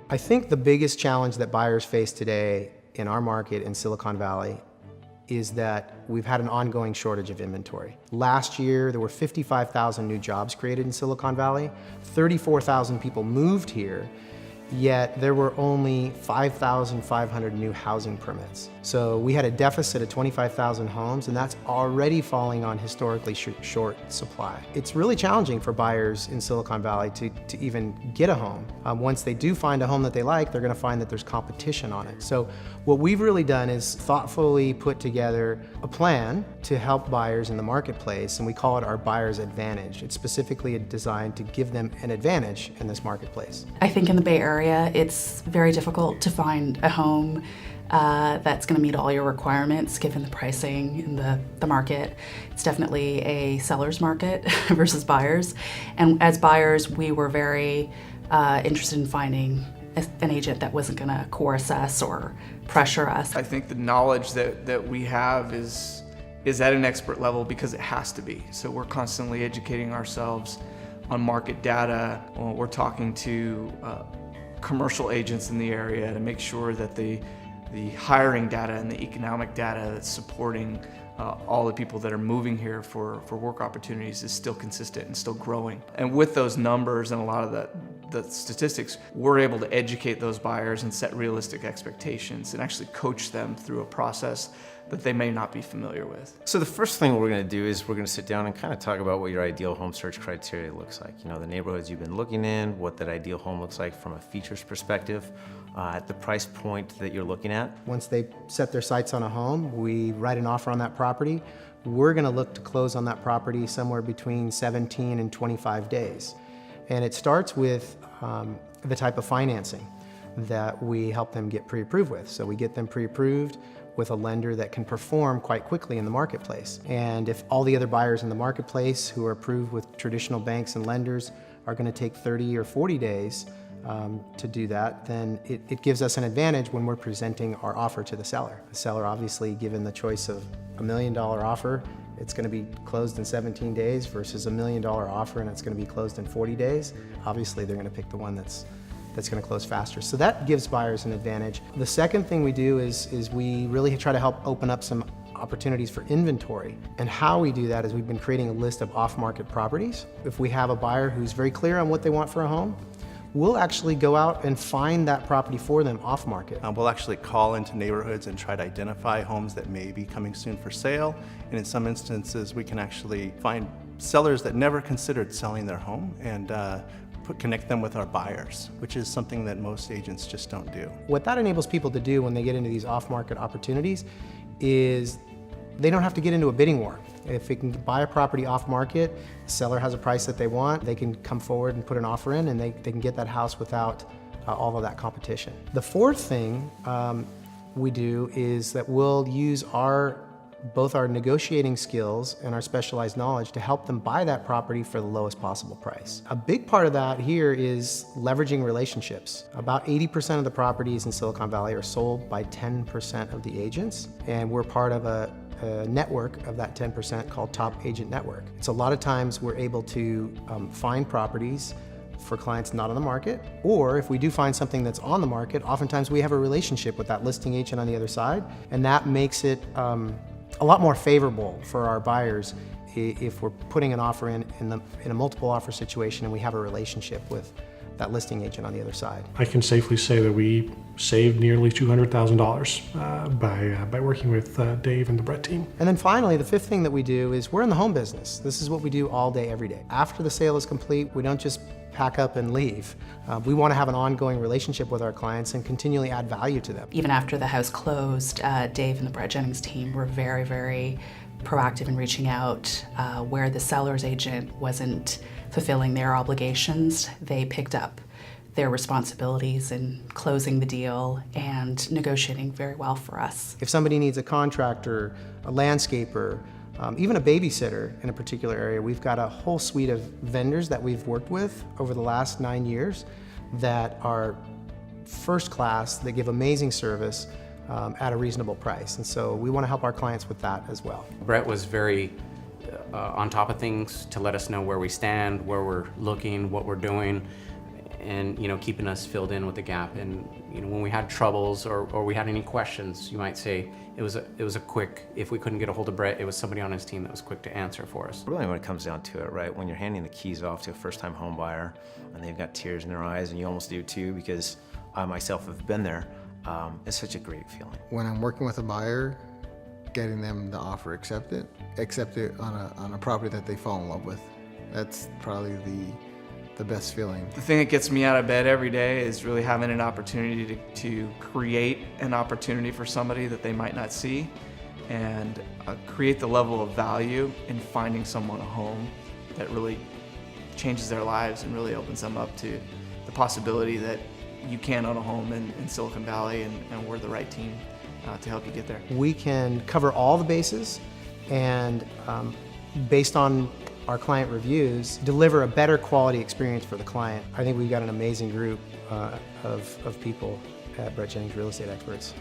I think the biggest challenge that buyers face today in our market in Silicon Valley is that we've had an ongoing shortage of inventory. Last year, there were 55,000 new jobs created in Silicon Valley. 34,000 people moved here, yet there were only 5,500 new housing permits. So we had a deficit of 25,000 homes, and that's already falling on historically short supply. It's really challenging for buyers in Silicon Valley to even get a home. Once they do find a home that they like, they're gonna find that there's competition on it. So what we've really done is thoughtfully put together a plan to help buyers in the marketplace, and we call it our Buyer's Advantage. It's specifically designed to give them an advantage in this marketplace. I think in the Bay Area, it's very difficult to find a home that's going to meet all your requirements given the pricing in the market. It's definitely a seller's market versus buyers. And as buyers, we were very interested in finding an agent that wasn't going to coerce us or pressure us. I think the knowledge that we have is at an expert level because it has to be. So we're constantly educating ourselves on market data. We're talking to commercial agents in the area to make sure that the hiring data and the economic data that's supporting all the people that are moving here for work opportunities is still consistent and still growing. And with those numbers and a lot of the statistics, we're able to educate those buyers and set realistic expectations and actually coach them through a process that they may not be familiar with. So the first thing we're going to do is we're going to sit down and kind of talk about what your ideal home search criteria looks like. You know, the neighborhoods you've been looking in, what that ideal home looks like from a features perspective, at the price point that you're looking at. Once they set their sights on a home, we write an offer on that property. We're going to look to close on that property somewhere between 17 and 25 days. And it starts with the type of financing that we help them get pre-approved with. So we get them pre-approved with a lender that can perform quite quickly in the marketplace. And if all the other buyers in the marketplace who are approved with traditional banks and lenders are going to take 30 or 40 days to do that, then it gives us an advantage when we're presenting our offer to the seller. The seller, obviously, given the choice of $1 million offer, it's going to be closed in 17 days versus $1 million offer and it's going to be closed in 40 days. Obviously, they're going to pick the one that's going to close faster. So that gives buyers an advantage. The second thing we do is we really try to help open up some opportunities for inventory. And how we do that is we've been creating a list of off-market properties. If we have a buyer who's very clear on what they want for a home, we'll actually go out and find that property for them off-market. We'll actually call into neighborhoods and try to identify homes that may be coming soon for sale. And in some instances, we can actually find sellers that never considered selling their home and connect them with our buyers, which is something that most agents just don't do. What that enables people to do when they get into these off-market opportunities is they don't have to get into a bidding war. If they can buy a property off-market, the seller has a price that they want, they can come forward and put an offer in and they can get that house without all of that competition. The fourth thing we do is that we'll use both our negotiating skills and our specialized knowledge to help them buy that property for the lowest possible price. A big part of that here is leveraging relationships. About 80% of the properties in Silicon Valley are sold by 10% of the agents, and we're part of a network of that 10% called Top Agent Network. It's a lot of times we're able to find properties for clients not on the market, or if we do find something that's on the market, oftentimes we have a relationship with that listing agent on the other side, and that makes it a lot more favorable for our buyers if we're putting an offer in a multiple offer situation and we have a relationship with that listing agent on the other side. I can safely say that we saved nearly $200,000 by working with Dave and the Brett team. And then finally, the fifth thing that we do is we're in the home business. This is what we do all day, every day. After the sale is complete, we don't just pack up and leave. We want to have an ongoing relationship with our clients and continually add value to them. Even after the house closed, Dave and the Brett Jennings team were very, very proactive in reaching out where the seller's agent wasn't fulfilling their obligations. They picked up their responsibilities in closing the deal and negotiating very well for us. If somebody needs a contractor, a landscaper, even a babysitter in a particular area, we've got a whole suite of vendors that we've worked with over the last 9 years that are first class, they give amazing service at a reasonable price. And so we want to help our clients with that as well. Brett was very on top of things to let us know where we stand, where we're looking, what we're doing. and keeping us filled in with the gap. And when we had troubles or we had any questions, you might say it was a quick. If we couldn't get a hold of Brett, it was somebody on his team that was quick to answer for us. Really, when it comes down to it, right, when you're handing the keys off to a first-time home buyer and they've got tears in their eyes, and you almost do too, because I myself have been there, it's such a great feeling. When I'm working with a buyer, getting them the offer accepted on a property that they fall in love with, that's probably the best feeling. The thing that gets me out of bed every day is really having an opportunity to create an opportunity for somebody that they might not see, and create the level of value in finding someone a home that really changes their lives and really opens them up to the possibility that you can own a home in Silicon Valley, and we're the right team to help you get there. We can cover all the bases and based on our client reviews, deliver a better quality experience for the client. I think we've got an amazing group of people at Brett Jennings Real Estate Experts.